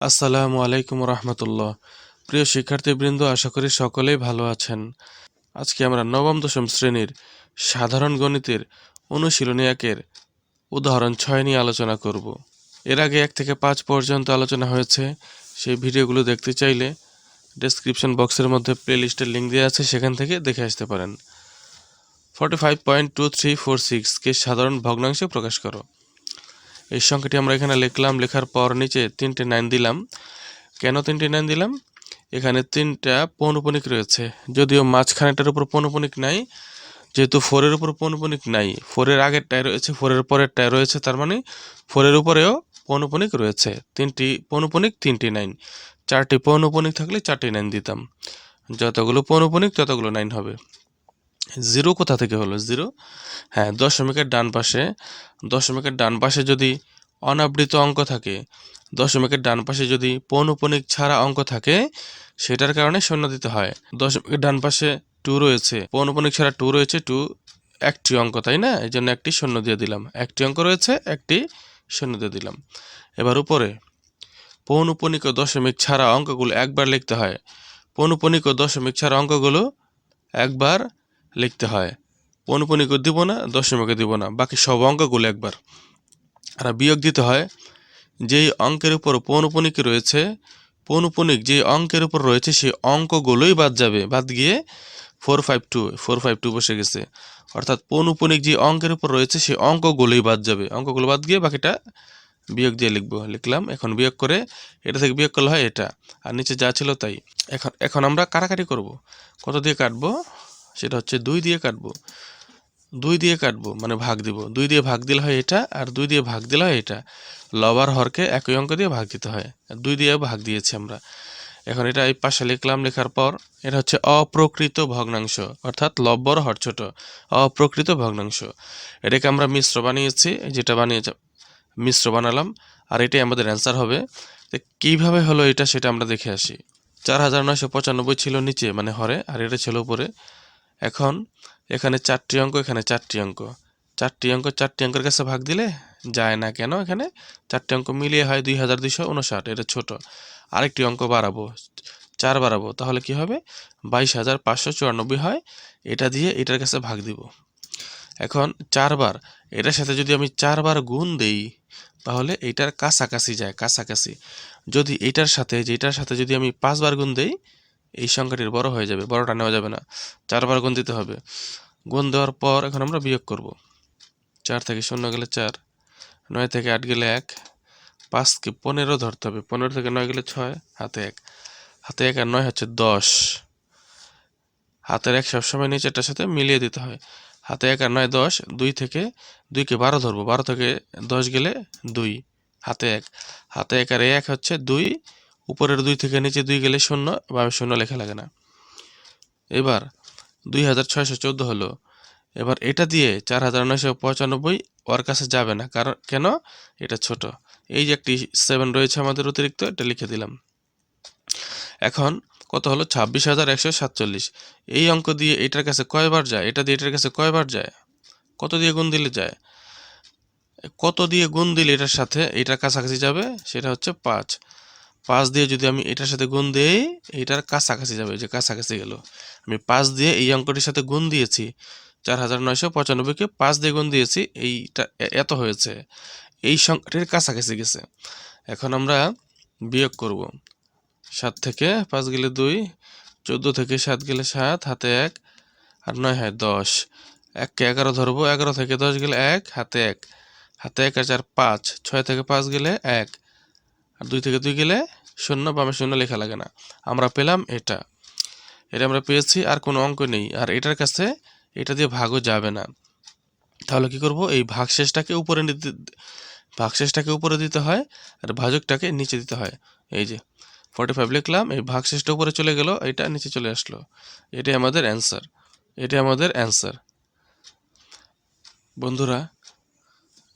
আসসালামু আলাইকুম রহমতুল্লাহ। প্রিয় শিক্ষার্থীবৃন্দ, আশা করি সকলেই ভালো আছেন। আজকে আমরা নবম দশম শ্রেণীর সাধারণ গণিতের অনুশীলনী একের উদাহরণ 6 নিয়ে আলোচনা করব। এর আগে 1 থেকে 5 পর্যন্ত আলোচনা হয়েছে। সেই ভিডিওগুলো দেখতে চাইলে ডেসক্রিপশন বক্সের মধ্যে প্লেলিস্টের লিঙ্ক দেওয়া আছে, সেখান থেকে দেখে আসতে পারেন। 45.2346 কে সাধারণ ভগ্নাংশে প্রকাশ করো। এই সংখ্যাটি আমরা এখানে লিখলাম। লেখার পর নিচে 3টে 9 দিলাম। কেন 3টে 9 দিলাম? এখানে 3টা পৌনঃপুনিক রয়েছে, যদিও মাঝখানেটার উপর পৌনঃপুনিক নাই। যেহেতু 4-এর উপর পৌনঃপুনিক নাই, 4-এর আগেরটায় রয়েছে, 4-এর পরেরটায় রয়েছে, তার মানে 4-এর উপরেও পৌনঃপুনিক রয়েছে। 3টি পৌনঃপুনিক, 3টি 9। 4টি পৌনঃপুনিক থাকলে 4টি 9 দিতাম। যতগুলো পৌনঃপুনিক ততগুলো 9 হবে। 0 কোথা থেকে হলো 0? হ্যাঁ, দশমিকের ডান পাশে যদি অনাবৃত অঙ্ক থাকে, দশমিকের ডান পাশে যদি পৌনঃপুনিক ছাড়া অঙ্ক থাকে, সেটার কারণে শূন্য দিতে হয়। দশমিকের ডান পাশে 2 রয়েছে, পৌনঃপুনিক ছাড়া 2 রয়েছে, 2 একটি অঙ্ক, তাই না? এই জন্য একটি শূন্য দিয়ে দিলাম। একটি অঙ্ক রয়েছে, একটি শূন্য দিয়ে দিলাম। এবার উপরে পৌনঃপুনিক ও দশমিক ছাড়া অঙ্কগুলো একবার লিখতে হয়। পৌনঃপুনিক ও দশমিক ছাড়া অঙ্কগুলো একবার লিখতে হয়। পৌনঃপুনিকও দিব না, দশমিকও দিব না, বাকি সব অঙ্কগুলো একবার। আর বিয়োগ দিতে হয় যেই অঙ্কের উপর পৌনঃপুনিক রয়েছে, পৌনঃপুনিক যে অঙ্কের উপর রয়েছে সেই অঙ্কগুলোই বাদ যাবে। বাদ গিয়ে 452 বসে গেছে। অর্থাৎ পৌনঃপুনিক যে অঙ্কের উপর রয়েছে সেই অঙ্কগুলোই বাদ যাবে। অঙ্কগুলো বাদ গিয়ে বাকিটা বিয়োগ দিয়ে লিখলাম। এখন বিয়োগ করে এটা থেকে বিয়োগ করলে হয় এটা, আর নিচে যা ছিল তাই। এখন আমরা কাটাকাটি করব। কত দিয়ে কাটবো? সেটা হচ্ছে 2 দিয়ে কাটবো। 2 দিয়ে কাটবো মানে ভাগ দিব। 2 দিয়ে ভাগ দিলে হয় এটা, আর 2 দিয়ে ভাগ দিলে হয় এটা। লব আর হরকে একই অঙ্ক দিয়ে ভাগ দিতে হয়। 2 দিয়ে ভাগ দিয়েছি আমরা। এখন এটা এই পাশে লিখলাম। লেখার পর এটা হচ্ছে অপ্রকৃত ভগ্নাংশ, অর্থাৎ লব বড় হর ছোট, অপ্রকৃত ভগ্নাংশ। এটাকে আমরা মিশ্র বানিয়েছি, যেটা মিশ্র বানালাম, আর এটাই আমাদের অ্যান্সার হবে। কিভাবে হলো এটা সেটা আমরা দেখে আসি। 4995 ছিল নিচে মানে হরে, আর এটা ছিল উপরে। এখন এখানে 4টি অঙ্ক, এখানে 4টি অঙ্ক। 4টি অঙ্কের কাছে ভাগ দিলে যায় না কেন? এখানে 4টি অঙ্ক মিলিয়ে হয় 2259, এটা ছোট। আরেকটি অঙ্ক বাড়াবো, 4 বাড়াবো, তাহলে কি হবে? 22594 হয়। এটা দিয়ে এটার কাছে ভাগ দিব। এখন 4 বার, এটার সাথে যদি আমি 4 বার গুণ দেই, তাহলে এইটার কাছাকাছি যায়, কাছাকাছি। যদি যেটার সাথে যদি আমি 5 বার গুণ দেই, এই সংখ্যাটির বড় হয়ে যাবে, বড়টা নেওয়া যাবে না। 4 বার গুণ দিতে হবে। গুণ দেওয়ার পর এখন আমরা বিয়োগ করব। 4 থেকে 0 গেলে 4, 9 থেকে 8 গেলে 1, 5কে 15 ধরতে হবে। 15 থেকে 9 গেলে 6, হাতে 1, হাতে 1 আর 9 হচ্ছে 10। হাতের 1 সবসময় নিচেরটার সাথে মিলিয়ে দিতে হয়। হাতে 1 আর 9 10, 2কে 12 ধরবো। 12 থেকে 10 গেলে 2, হাতে 1, হাতে 1 আর 1 হচ্ছে 2, উপরের 2 থেকে নিচে 2 গেলে 0, বা 0 লেখা লাগে না। এবার 2614 হলো। এবার এটা দিয়ে 4995 ওর কাছে যাবে না, কারণ কেন? এটা ছোট। এই যে একটি 7 রয়েছে আমাদের অতিরিক্ত, এটা লিখে দিলাম। এখন কত হলো? 26147। এই অঙ্ক দিয়ে এটার কাছে কয়বার যায়? এটা দিয়ে এটার কাছে কয়বার যায়? কত দিয়ে গুণ দিলে যায়? কত দিয়ে গুণ দিলে এটার সাথে এটার কাছাকাছি যাবে? সেটা হচ্ছে 5। 5 দিয়ে যদি আমি এটার সাথে গুণ দিই, এটার কাছাকাছি যাবে। যে কাছাকাছি গেল, আমি 5 দিয়ে এই অঙ্কটির সাথে গুণ দিয়েছি। 4995কে 5 দিয়ে গুণ দিয়েছি, এইটা এত হয়েছে। এই সংখ্যাটির কাছাকাছি গেছে। এখন আমরা বিয়োগ করব। 7 থেকে 5 গেলে 2, 14 থেকে 7 গেলে 7, হাতে 1 আর 9 হয় 10। 1কে 11 ধরবো। 11 থেকে 10 গেলে 1, হাতে 1, হাতে 1 আর 4 5, 6 থেকে 5 গেলে 1, আর 2 থেকে 2 গেলে 0, বামে 0 লেখা লাগে না। আমরা পেলাম এটা আমরা পেয়েছি। আর কোনো অঙ্ক নেই, আর এটার কাছে এটা দিয়ে ভাগও যাবে না। তাহলে কি করব? এই ভাগশেষটাকে উপরে দিতে হয়, আর ভাজকটাকে নিচে দিতে হয়। এই যে 45 লিখলাম, এই ভাগশেষটা উপরে চলে গেল, এটা নিচে চলে আসলো। এটাই আমাদের অ্যান্সার। বন্ধুরা,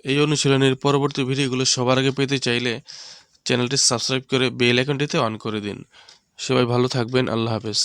এই অনুশীলনের পরবর্তী ভিডিওগুলো সবার আগে পেতে চাইলে চ্যানেলটি সাবস্ক্রাইব করে বেল আইকনটিতে অন করে দিন। সবাই ভালো থাকবেন। আল্লাহ হাফেজ।